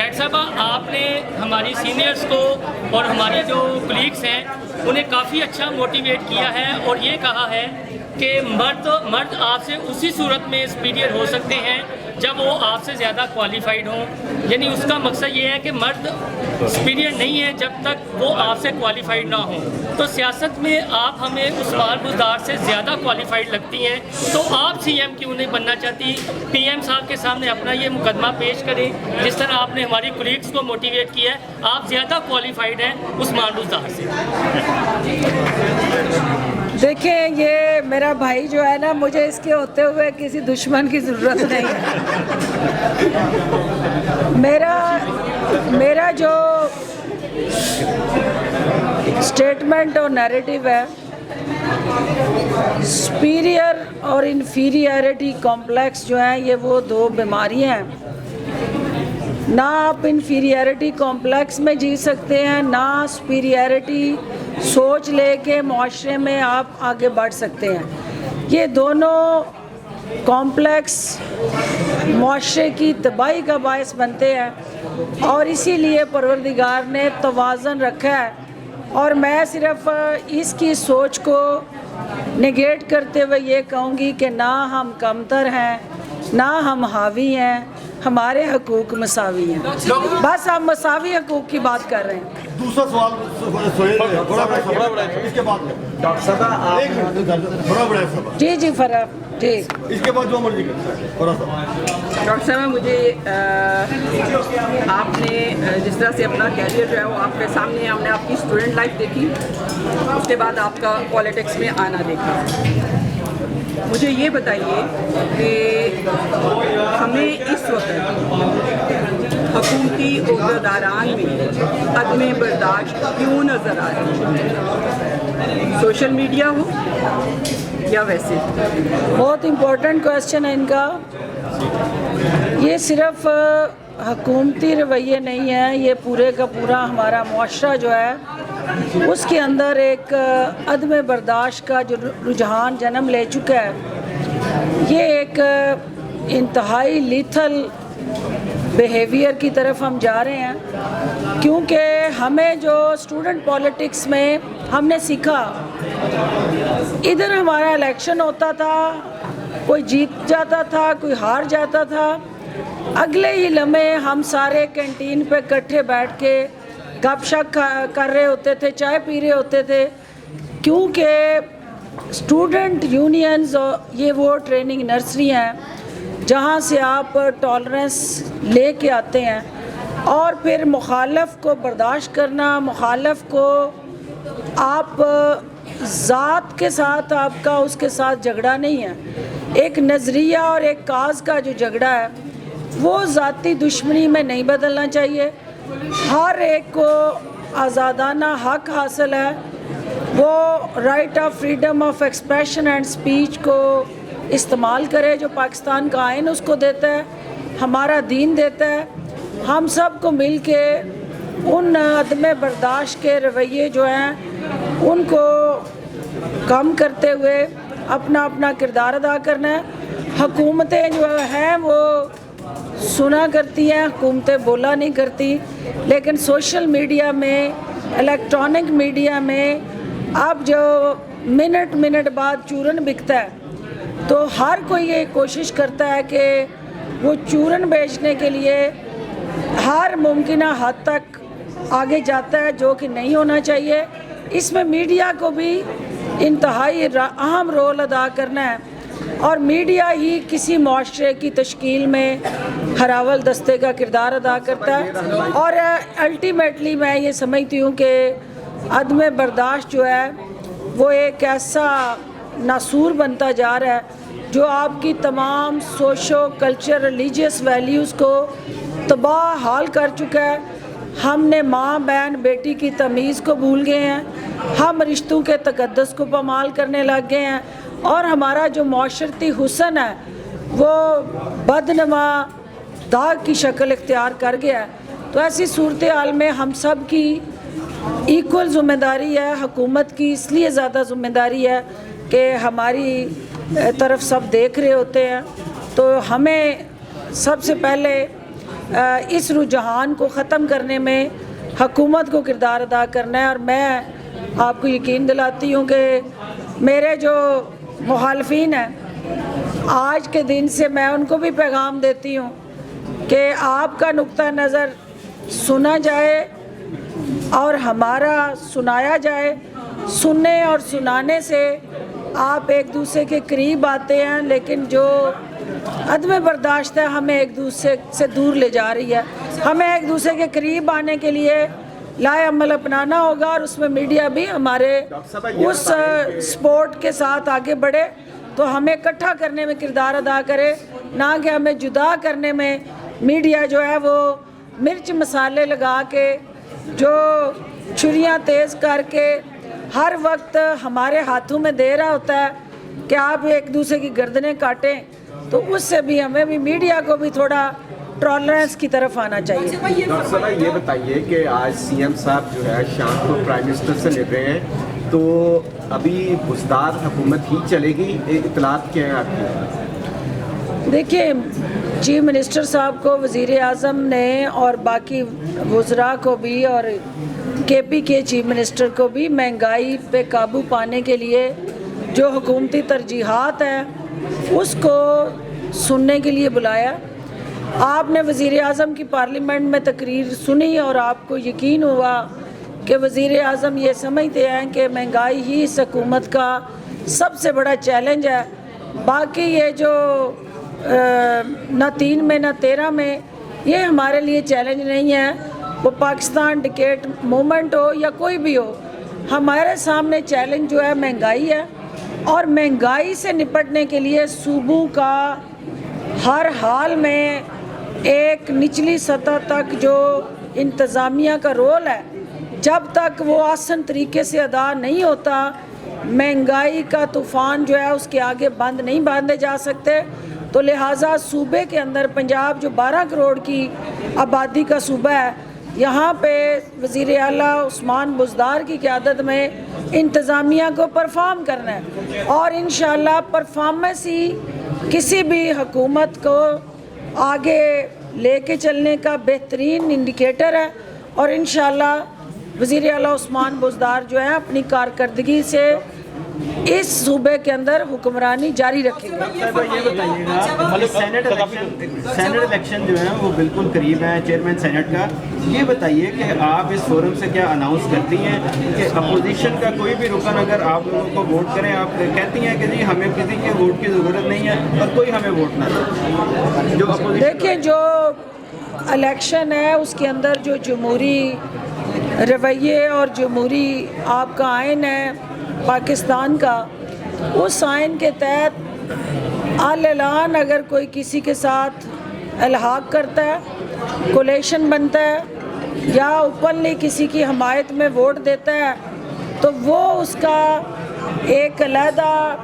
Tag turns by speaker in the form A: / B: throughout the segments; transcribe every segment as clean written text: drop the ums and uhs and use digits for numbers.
A: Doctor صاحب آپ نے ہماری سینئرز کو اور ہماری جو کلیگس ہیں انہیں کافی اچھا موٹیویٹ کیا ہے اور یہ کہا ہے کہ مرد آپ سے اسی صورت میں سپیریئر ہو سکتے ہیں جب وہ آپ سے زیادہ کوالیفائڈ ہوں، یعنی اس کا مقصد یہ ہے کہ مرد سپیریئر نہیں ہے جب تک وہ آپ سے کوالیفائڈ نہ ہوں۔ تو سیاست میں آپ ہمیں عثمان بزدار سے زیادہ کوالیفائڈ لگتی ہیں، تو آپ سی ایم کیوں نہیں بننا چاہتی؟ پی ایم صاحب کے سامنے اپنا یہ مقدمہ پیش کریں، جس طرح آپ نے ہماری کولیگس کو موٹیویٹ کیا ہے، آپ زیادہ کوالیفائڈ ہیں عثمان بزدار سے۔
B: دیکھیں، یہ میرا بھائی جو ہے نا، مجھے اس کے ہوتے ہوئے کسی دشمن کی ضرورت نہیں ہے۔ میرا جو اسٹیٹمنٹ اور نیریٹو ہے، سپیریئر اور انفیریئرٹی کمپلیکس جو ہیں، یہ وہ دو بیماریاں ہیں۔ نہ آپ انفیریئرٹی کمپلیکس میں جی سکتے ہیں، نہ سپیریئرٹی سوچ لے کے معاشرے میں آپ آگے بڑھ سکتے ہیں۔ یہ دونوں کمپلیکس معاشرے کی تباہی کا باعث بنتے ہیں، اور اسی لیے پروردگار نے توازن رکھا ہے۔ اور میں صرف اس کی سوچ کو نگیٹ کرتے ہوئے یہ کہوں گی کہ نہ ہم کمتر ہیں، نہ ہم حاوی ہیں، ہمارے حقوق مساوی ہیں۔ بس ہم مساوی حقوق کی بات کر رہے ہیں۔
C: دوسرا سوال اس کے بعد ڈاکٹر صاحب
B: جی فرح ٹھیک،
C: اس کے بعد جو مرضی
D: ڈاکٹر صاحب مجھے آپ نے جس طرح سے اپنا کیریئر جو ہے وہ آپ کے سامنے، ہم نے آپ کی اسٹوڈنٹ لائف دیکھی، اس کے بعد آپ کا پالیٹکس میں آنا دیکھا۔ مجھے یہ بتائیے کہ ہمیں اس وقت حکومتی عہدیداران میں عدم برداشت کیوں نظر آ رہی ہے؟ سوشل میڈیا ہو یا ویسے؟
B: بہت امپورٹنٹ کویسچن ہے ان کا۔ یہ صرف حکومتی رویے نہیں ہیں، یہ پورے کا پورا ہمارا معاشرہ جو ہے اس کے اندر ایک عدم برداشت کا جو رجحان جنم لے چکا ہے۔ یہ ایک انتہائی لیتھل بیہیویئر کی طرف ہم جا رہے ہیں، کیونکہ ہمیں جو اسٹوڈنٹ پالیٹکس میں ہم نے سیکھا، ادھر ہمارا الیکشن ہوتا تھا، کوئی جیت جاتا تھا، کوئی ہار جاتا تھا، اگلے ہی لمحے ہم سارے کینٹین پہ اکٹھے بیٹھ کے گپ شپ کر رہے ہوتے تھے، چائے پی رہے ہوتے تھے، کیونکہ اسٹوڈنٹ یونینز یہ وہ ٹریننگ نرسری ہیں جہاں سے آپ ٹالرنس لے کے آتے ہیں، اور پھر مخالف کو برداشت کرنا، مخالف کو آپ ذات کے ساتھ آپ کا اس کے ساتھ جھگڑا نہیں ہے، ایک نظریہ اور ایک کاز کا جو جھگڑا ہے وہ ذاتی دشمنی میں نہیں بدلنا چاہیے۔ ہر ایک کو آزادانہ حق حاصل ہے، وہ right of freedom of expression and speech کو استعمال کرے، جو پاکستان کا آئین اس کو دیتا ہے، ہمارا دین دیتا ہے۔ ہم سب کو مل کے ان عدم برداشت کے رویے جو ہیں ان کو کم کرتے ہوئے اپنا اپنا کردار ادا کرنا ہے۔ حکومتیں جو ہیں وہ سنا کرتی ہیں، حکومتیں بولا نہیں کرتی، لیکن سوشل میڈیا میں، الیکٹرانک میڈیا میں اب جو منٹ بعد چورن بکتا ہے، تو ہر کوئی یہ کوشش کرتا ہے کہ وہ چورن بیچنے کے لیے ہر ممکنہ حد تک آگے جاتا ہے، جو کہ نہیں ہونا چاہیے۔ اس میں میڈیا کو بھی انتہائی اہم رول ادا کرنا ہے، اور میڈیا ہی کسی معاشرے کی تشکیل میں ہراول دستے کا کردار ادا کرتا ہے۔ اور الٹیمیٹلی میں یہ سمجھتی ہوں کہ عدم برداشت جو ہے وہ ایک ایسا ناسور بنتا جا رہا ہے جو آپ کی تمام سوشو کلچر ریلیجیس ویلیوز کو تباہ حال کر چکا ہے۔ ہم نے ماں بہن بیٹی کی تمیز کو بھول گئے ہیں، ہم رشتوں کے تقدس کو پامال کرنے لگ گئے ہیں، اور ہمارا جو معاشرتی حسن ہے وہ بدنما داغ کی شکل اختیار کر گیا ہے۔ تو ایسی صورتحال میں ہم سب کی ایکول ذمہ داری ہے، حکومت کی اس لیے زیادہ ذمہ داری ہے کہ ہماری طرف سب دیکھ رہے ہوتے ہیں، تو ہمیں سب سے پہلے اس رجحان کو ختم کرنے میں حکومت کو کردار ادا کرنا ہے. اور میں آپ کو یقین دلاتی ہوں کہ میرے جو مخالفین ہیں آج کے دن سے میں ان کو بھی پیغام دیتی ہوں کہ آپ کا نقطہ نظر سنا جائے اور ہمارا سنایا جائے. سننے اور سنانے سے آپ ایک دوسرے کے قریب آتے ہیں, لیکن جو عدم برداشت ہے ہمیں ایک دوسرے سے دور لے جا رہی ہے. ہمیں ایک دوسرے کے قریب آنے کے لیے لائے عمل اپنانا ہوگا, اور اس میں میڈیا بھی ہمارے اس سپورٹ کے ساتھ آگے بڑھے تو ہمیں اکٹھا کرنے میں کردار ادا کرے, نہ کہ ہمیں جدا کرنے میں میڈیا جو ہے وہ مرچ مسالے لگا کے, جو چھریاں تیز کر کے ہر وقت ہمارے ہاتھوں میں دے رہا ہوتا ہے کہ آپ ایک دوسرے کی گردنیں کاٹیں. تو اس سے بھی ہمیں بھی میڈیا کو بھی تھوڑا ٹالرنس کی طرف آنا چاہیے.
C: ڈاکٹر صاحب یہ بتائیے کہ آج سی ایم صاحب جو ہے شام کو پرائم منسٹر سے مل رہے ہیں, تو ابھی بزدار حکومت ہی چلے گی, اطلاعات کیا ہیں آپ کی؟
B: دیکھیے, چیف منسٹر صاحب کو وزیر اعظم نے اور باقی وزراء کو بھی اور کے پی کے چیف منسٹر کو بھی مہنگائی پہ قابو پانے کے لیے جو حکومتی ترجیحات ہیں اس کو سننے کے لیے بلایا. آپ نے وزیر اعظم کی پارلیمنٹ میں تقریر سنی اور آپ کو یقین ہوا کہ وزیر اعظم یہ سمجھتے ہیں کہ مہنگائی ہی اس حکومت کا سب سے بڑا چیلنج ہے. باقی یہ جو نہ 3 میں نہ 13 میں یہ ہمارے لیے چیلنج نہیں ہے, وہ پاکستان ڈکیٹ مومنٹ ہو یا کوئی بھی ہو, ہمارے سامنے چیلنج جو ہے مہنگائی ہے. اور مہنگائی سے نپٹنے کے لیے صوبوں کا ہر حال میں ایک نچلی سطح تک جو انتظامیہ کا رول ہے, جب تک وہ آسن طریقے سے ادا نہیں ہوتا, مہنگائی کا طوفان جو ہے اس کے آگے بند نہیں باندھے جا سکتے. تو لہٰذا صوبے کے اندر پنجاب جو 12 کروڑ کی آبادی کا صوبہ ہے, یہاں پہ وزیر اعلیٰ عثمان بزدار کی قیادت میں انتظامیہ کو پرفارم کرنا ہے, اور انشاءاللہ پرفارمنس ہی کسی بھی حکومت کو آگے لے کے چلنے کا بہترین انڈیکیٹر ہے. اور انشاءاللہ وزیر اعلیٰ عثمان بزدار جو ہے اپنی کارکردگی سے اس صوبے کے اندر حکمرانی جاری رکھیں گے.
E: یہ بتائیے گا, سینٹ الیکشن جو ہے وہ بالکل قریب ہے, چیئرمین سینٹ کا, یہ بتائیے کہ آپ اس فورم سے کیا اناؤنس کرتی ہیں کہ اپوزیشن کا کوئی بھی رکن اگر آپ لوگوں کو ووٹ کریں, آپ کہتی ہیں کہ جی ہمیں کسی کے ووٹ کی ضرورت نہیں ہے اور کوئی ہمیں ووٹ نہ دے؟ جو
B: دیکھیں, جو الیکشن ہے اس کے اندر جو جمہوری رویے اور جمہوری آپ کا آئین ہے پاکستان کا, اس آئین کے تحت اعلان اگر کوئی کسی کے ساتھ الحاق کرتا ہے, کولیشن بنتا ہے یا اوپنلی کسی کی حمایت میں ووٹ دیتا ہے, تو وہ اس کا ایک علیحدہ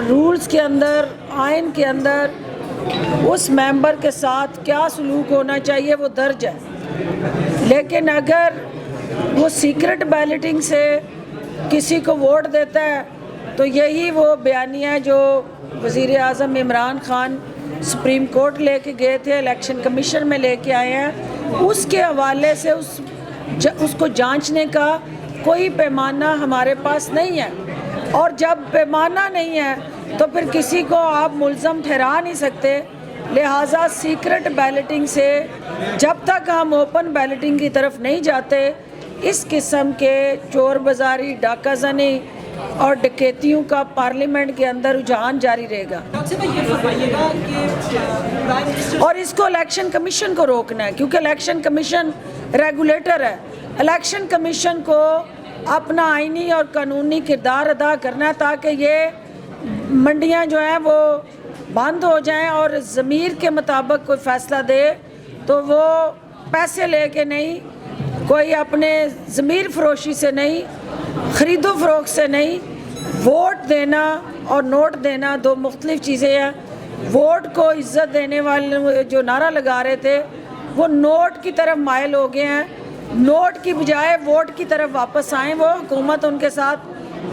B: رولز کے اندر, آئین کے اندر اس ممبر کے ساتھ کیا سلوک ہونا چاہیے وہ درج ہے. لیکن اگر وہ سیکرٹ بیلٹنگ سے کسی کو ووٹ دیتا ہے تو یہی وہ بیانیہ جو وزیر اعظم عمران خان سپریم کورٹ لے کے گئے تھے, الیکشن کمیشن میں لے کے آئے ہیں, اس کے حوالے سے اس کو جانچنے کا کوئی پیمانہ ہمارے پاس نہیں ہے. اور جب پیمانہ نہیں ہے تو پھر کسی کو آپ ملزم ٹھہرا نہیں سکتے. لہٰذا سیکرٹ بیلٹنگ سے جب تک ہم اوپن بیلٹنگ کی طرف نہیں جاتے, اس قسم کے چور بازاری, ڈاکہ زنی اور ڈکیتیوں کا پارلیمنٹ کے اندر رجحان جاری رہے گا. اور اس کو الیکشن کمیشن کو روکنا ہے, کیونکہ الیکشن کمیشن ریگولیٹر ہے. الیکشن کمیشن کو اپنا آئینی اور قانونی کردار ادا کرنا ہے تاکہ یہ منڈیاں جو ہیں وہ بند ہو جائیں اور ضمیر کے مطابق کوئی فیصلہ دے, تو وہ پیسے لے کے نہیں, کوئی اپنے ضمیر فروشی سے نہیں, خرید و فروخت سے نہیں. ووٹ دینا اور نوٹ دینا دو مختلف چیزیں ہیں. ووٹ کو عزت دینے والے جو نعرہ لگا رہے تھے وہ نوٹ کی طرف مائل ہو گئے ہیں. نوٹ کی بجائے ووٹ کی طرف واپس آئیں, وہ حکومت ان کے ساتھ